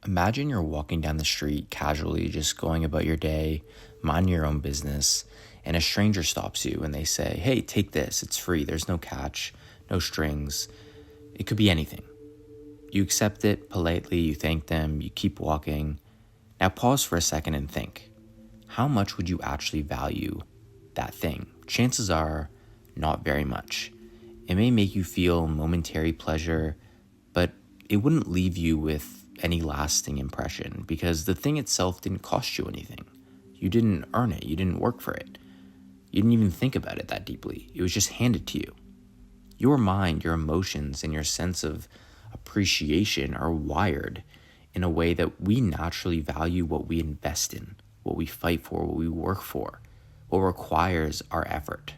Imagine you're walking down the street casually, just going about your day, minding your own business, and a stranger stops you and they say, "Hey, take this, it's free, there's no catch, no strings." It could be anything. You accept it politely, you thank them, you keep walking. Now pause for a second and think. How much would you actually value that thing? Chances are not very much. It may make you feel momentary pleasure, but it wouldn't leave you with any lasting impression because the thing itself didn't cost you anything. You didn't earn it. You didn't work for it. You didn't even think about it that deeply. It was just handed to you. Your mind, your emotions, and your sense of appreciation are wired in a way that we naturally value what we invest in, what we fight for, what we work for, what requires our effort.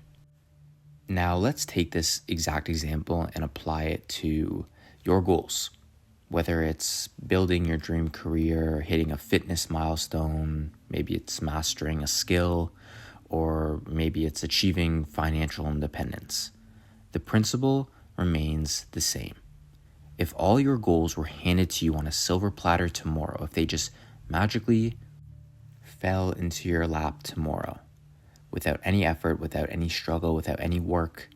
Now let's take this exact example and apply it to your goals. Whether it's building your dream career, hitting a fitness milestone, maybe it's mastering a skill, or maybe it's achieving financial independence. The principle remains the same. If all your goals were handed to you on a silver platter tomorrow, if they just magically fell into your lap tomorrow, without any effort, without any struggle, without any work,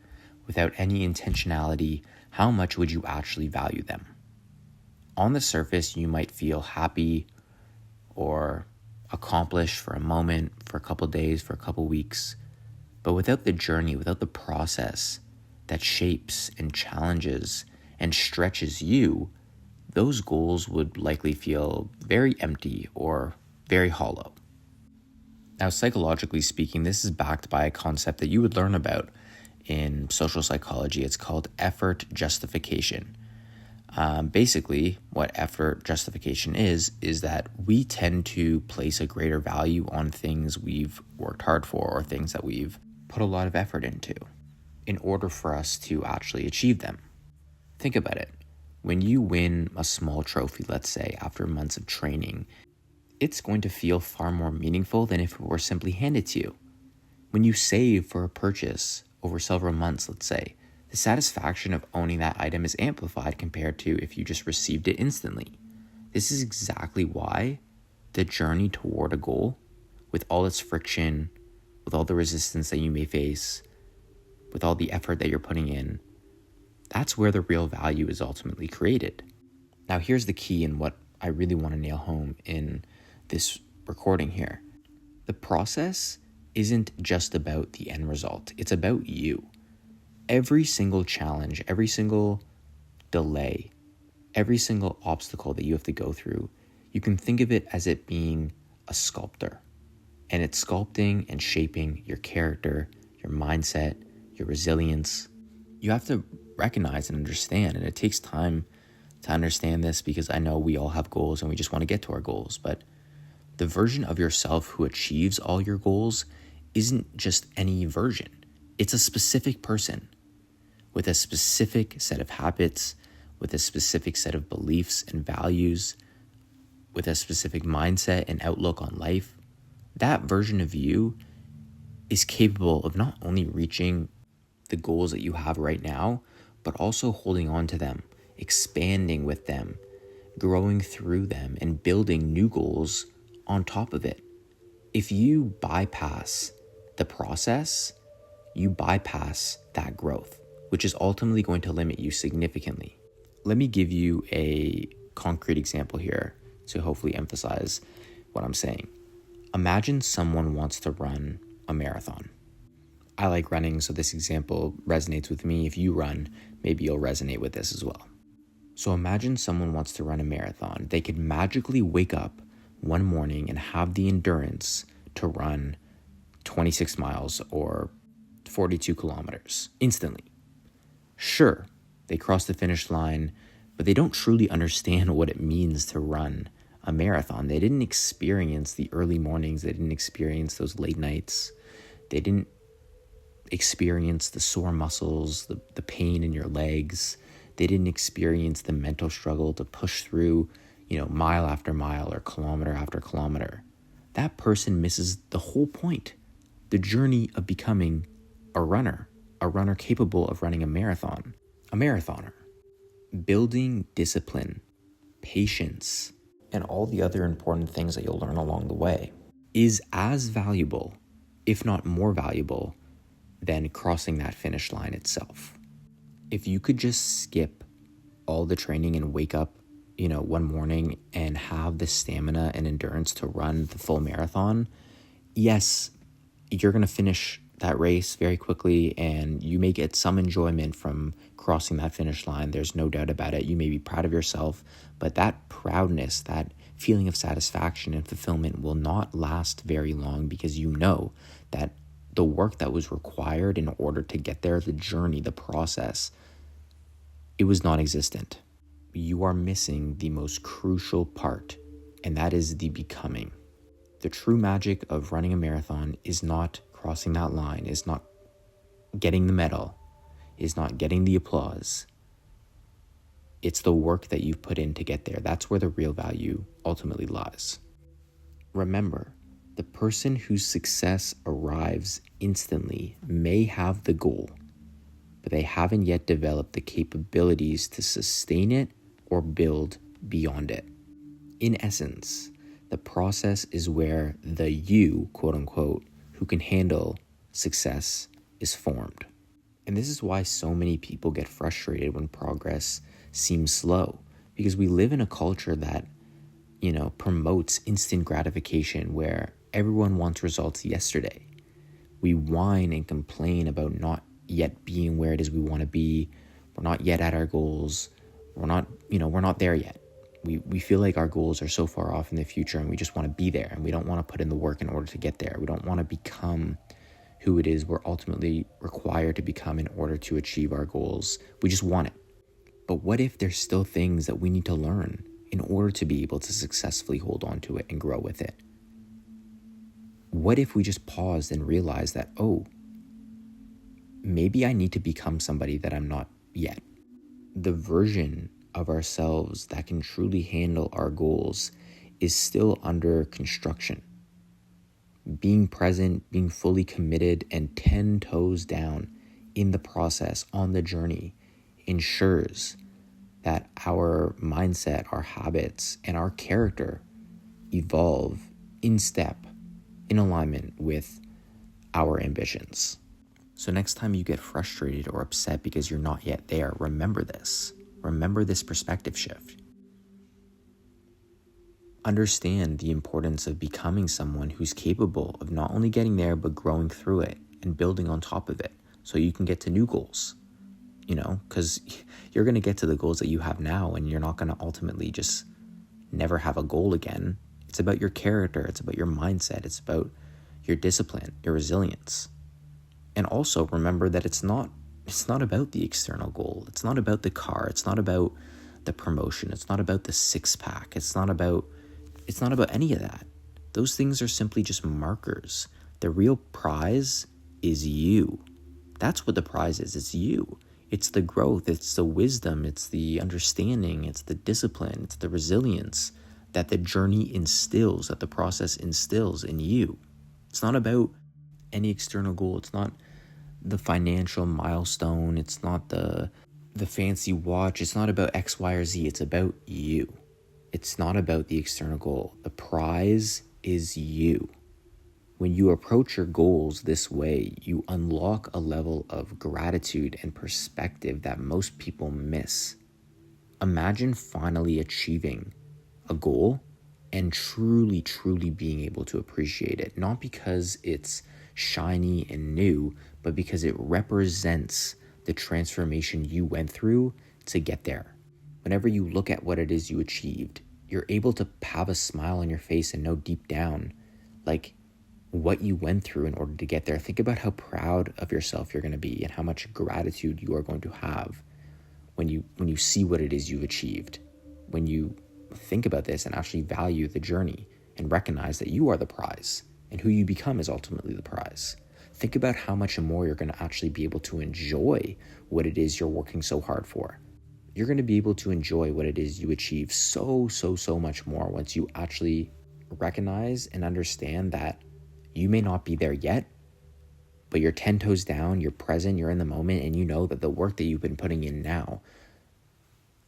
without any intentionality, how much would you actually value them? On the surface, you might feel happy or accomplished for a moment, for a couple days, for a couple weeks. But without the journey, without the process that shapes and challenges and stretches you, those goals would likely feel very empty or very hollow. Now, psychologically speaking, this is backed by a concept that you would learn about in social psychology. It's called effort justification. Basically, what effort justification is that we tend to place a greater value on things we've worked hard for or things that we've put a lot of effort into in order for us to actually achieve them. Think about it. When you win a small trophy, let's say, after months of training, it's going to feel far more meaningful than if it were simply handed to you. When you save for a purchase over several months, let's say, the satisfaction of owning that item is amplified compared to if you just received it instantly. This is exactly why the journey toward a goal, with all its friction, with all the resistance that you may face, with all the effort that you're putting in, that's where the real value is ultimately created. Now, here's the key and what I really want to nail home in this recording here. The process isn't just about the end result. It's about you. Every single challenge, every single delay, every single obstacle that you have to go through, you can think of it as it being a sculptor. And it's sculpting and shaping your character, your mindset, your resilience. You have to recognize and understand, and it takes time to understand this because I know we all have goals and we just want to get to our goals, but the version of yourself who achieves all your goals isn't just any version. It's a specific person with a specific set of habits, with a specific set of beliefs and values, with a specific mindset and outlook on life. That version of you is capable of not only reaching the goals that you have right now, but also holding on to them, expanding with them, growing through them, and building new goals on top of it. If you bypass the process, you bypass that growth, which is ultimately going to limit you significantly. Let me give you a concrete example here to hopefully emphasize what I'm saying. Imagine someone wants to run a marathon. I like running, so this example resonates with me. If you run, maybe you'll resonate with this as well. So imagine someone wants to run a marathon. They could magically wake up one morning and have the endurance to run 26 miles or 42 kilometers instantly. Sure, they cross the finish line, but they don't truly understand what it means to run a marathon. They didn't experience the early mornings. They didn't experience those late nights. They didn't experience the sore muscles, the pain in your legs. They didn't experience the mental struggle to push through, mile after mile or kilometer after kilometer. That person misses the whole point, the journey of becoming a runner capable of running a marathoner. Building discipline, patience, and all the other important things that you'll learn along the way is as valuable, if not more valuable, than crossing that finish line itself. If you could just skip all the training and wake up, one morning and have the stamina and endurance to run the full marathon, yes, you're going to finish that race very quickly and you may get some enjoyment from crossing that finish line. There's no doubt about it. You may be proud of yourself, but that proudness, that feeling of satisfaction and fulfillment will not last very long, because you know that the work that was required in order to get there, the journey, the process, it was non-existent. You are missing the most crucial part, and that is the becoming. The true magic of running a marathon is not crossing that line, is not getting the medal, is not getting the applause. It's the work that you've put in to get there. That's where the real value ultimately lies. Remember, the person whose success arrives instantly may have the goal, but they haven't yet developed the capabilities to sustain it or build beyond it. In essence, the process is where the you, quote unquote, who can handle success is formed. And this is why so many people get frustrated when progress seems slow, because we live in a culture that, promotes instant gratification, where everyone wants results yesterday. We whine and complain about not yet being where it is we want to be. We're not yet at our goals. We're not there yet. We feel like our goals are so far off in the future, and we just want to be there, and we don't want to put in the work in order to get there. We don't want to become who it is we're ultimately required to become in order to achieve our goals. We just want it. But what if there's still things that we need to learn in order to be able to successfully hold on to it and grow with it? What if we just paused and realized that, maybe I need to become somebody that I'm not yet? The version of ourselves that can truly handle our goals is still under construction. Being present, being fully committed, and 10 toes down in the process, on the journey, ensures that our mindset, our habits, and our character evolve in step, in alignment with our ambitions. So next time you get frustrated or upset because you're not yet there, remember this. Remember this perspective shift. Understand the importance of becoming someone who's capable of not only getting there, but growing through it and building on top of it so you can get to new goals. Because you're going to get to the goals that you have now, and you're not going to ultimately just never have a goal again. It's about your character. It's about your mindset. It's about your discipline, your resilience. And also remember that it's not about the external goal. It's not about the car. It's not about the promotion. It's not about the six-pack. It's not about any of that. Those things are simply just markers. The real prize is you. That's what the prize is. It's you. It's the growth. It's the wisdom. It's the understanding. It's the discipline. It's the resilience that the journey instills, that the process instills in you. It's not about any external goal. It's not the financial milestone. It's not the fancy watch. It's not about X, Y, or Z. It's about you. It's not about the external goal. The prize is you. When you approach your goals this way, you unlock a level of gratitude and perspective that most people miss. Imagine finally achieving a goal and truly, truly being able to appreciate it. Not because it's shiny and new, but because it represents the transformation you went through to get there. Whenever you look at what it is you achieved, you're able to have a smile on your face and know deep down, what you went through in order to get there. Think about how proud of yourself you're going to be and how much gratitude you are going to have when you see what it is you've achieved. When you think about this and actually value the journey and recognize that you are the prize and who you become is ultimately the prize. Think about how much more you're going to actually be able to enjoy what it is you're working so hard for. You're going to be able to enjoy what it is you achieve so much more once you actually recognize and understand that you may not be there yet, but you're 10 toes down, you're present, you're in the moment, and you know that the work that you've been putting in now,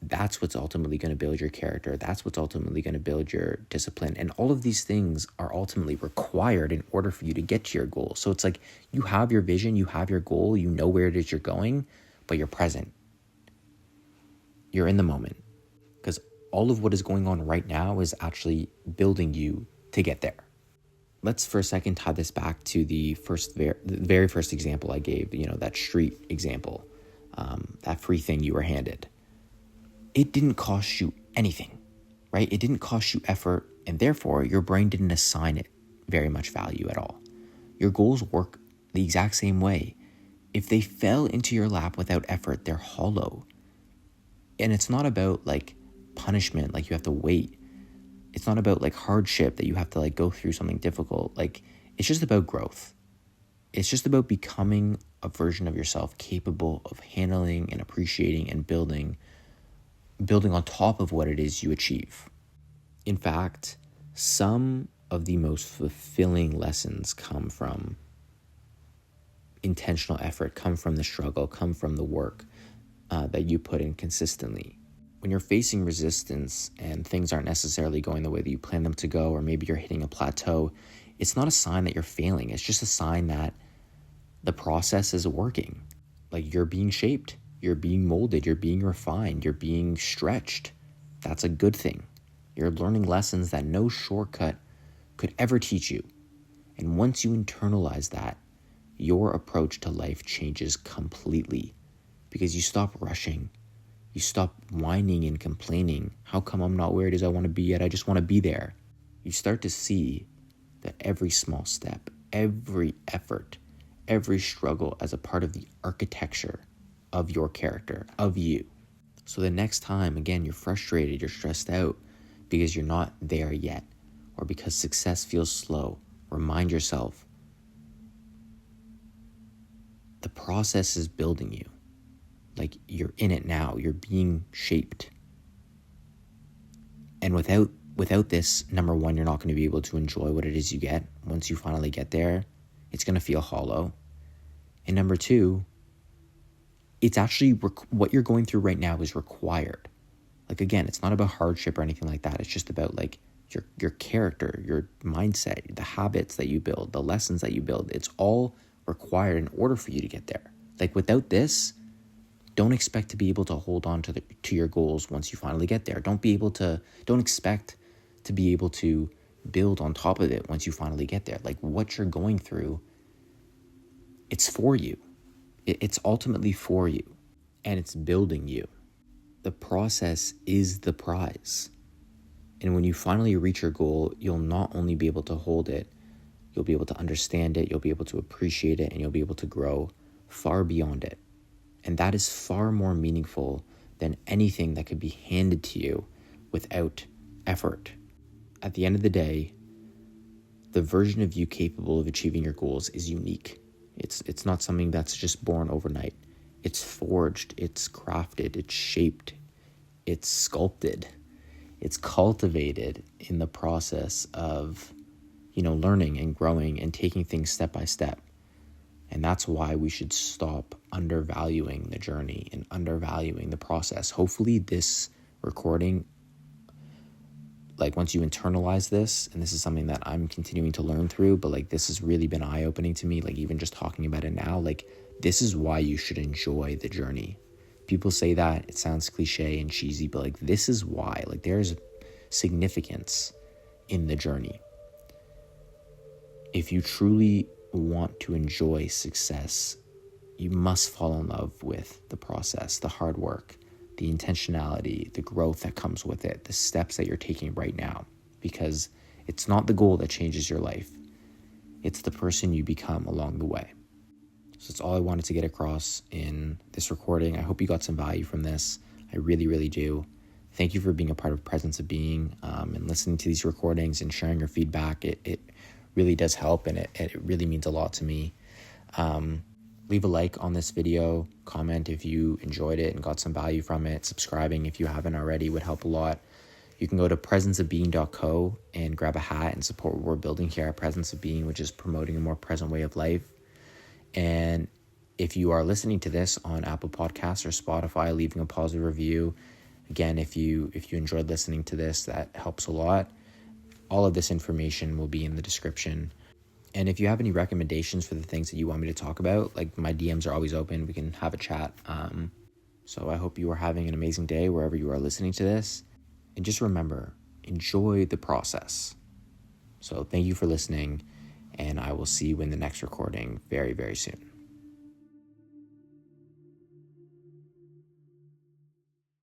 That's what's ultimately going to build your character. That's what's ultimately going to build your discipline. And all of these things are ultimately required in order for you to get to your goal. So it's like you have your vision, you have your goal, you know where it is you're going, but you're present. You're in the moment. Because all of what is going on right now is actually building you to get there. Let's for a second tie this back to the very first example I gave, that street example, that free thing you were handed. It didn't cost you anything, right? It didn't cost you effort, and therefore your brain didn't assign it very much value at all. Your goals work the exact same way. If they fell into your lap without effort, they're hollow. And it's not about like punishment, like you have to wait. It's not about like hardship that you have to like go through something difficult. Like it's just about growth. It's just about becoming a version of yourself capable of handling and appreciating and building on top of what it is you achieve. In fact, some of the most fulfilling lessons come from intentional effort, come from the struggle, come from the work that you put in consistently. When you're facing resistance and things aren't necessarily going the way that you plan them to go, or maybe you're hitting a plateau, it's not a sign that you're failing. It's just a sign that the process is working. Like you're being shaped, you're being molded, you're being refined, you're being stretched. That's a good thing. You're learning lessons that no shortcut could ever teach you. And once you internalize that, your approach to life changes completely because you stop rushing. You stop whining and complaining. How come I'm not where it is I want to be yet? I just want to be there. You start to see that every small step, every effort, every struggle as a part of the architecture of your character, of you. So the next time, again, you're frustrated, you're stressed out because you're not there yet, or because success feels slow, remind yourself the process is building you. Like you're in it now, you're being shaped. And without this, number one, you're not going to be able to enjoy what it is you get. Once you finally get there, it's going to feel hollow. And number two, it's actually what you're going through right now is required. Like again, it's not about hardship or anything like that. It's just about like your character, your mindset, the habits that you build, the lessons that you build. It's all required in order for you to get there. Like without this, don't expect to be able to hold on to your goals once you finally get there. Don't expect to be able to build on top of it once you finally get there. Like what you're going through, it's for you. It's ultimately for you, and it's building you. The process is the prize. And when you finally reach your goal, you'll not only be able to hold it, you'll be able to understand it, you'll be able to appreciate it, and you'll be able to grow far beyond it. And that is far more meaningful than anything that could be handed to you without effort. At the end of the day, the version of you capable of achieving your goals is unique. It's not something that's just born overnight. It's forged, it's crafted, it's shaped, it's sculpted, it's cultivated in the process of, learning and growing and taking things step by step. And that's why we should stop undervaluing the journey and undervaluing the process. Hopefully this recording, like once you internalize this, and this is something that I'm continuing to learn through, but like this has really been eye-opening to me, like even just talking about it now, like this is why you should enjoy the journey. People say that, it sounds cliche and cheesy, but like this is why, like there's significance in the journey. If you truly want to enjoy success, you must fall in love with the process, the hard work, the intentionality, the growth that comes with it, the steps that you're taking right now, because it's not the goal that changes your life. It's the person you become along the way. So that's all I wanted to get across in this recording. I hope you got some value from this. I really, really do. Thank you for being a part of Presence of Being and listening to these recordings and sharing your feedback. It really does help, and it really means a lot to me. Leave a like on this video, comment if you enjoyed it and got some value from it. Subscribing if you haven't already would help a lot. You can go to presenceofbeing.co and grab a hat and support what we're building here at Presence of Being, which is promoting a more present way of life. And if you are listening to this on Apple Podcasts or Spotify, leaving a positive review Again, if you enjoyed listening to this, that helps a lot. All of this information will be in the description. And if you have any recommendations for the things that you want me to talk about, like, my DMs are always open. We can have a chat. So I hope you are having an amazing day wherever you are listening to this. And just remember, enjoy the process. So thank you for listening, and I will see you in the next recording very, very soon.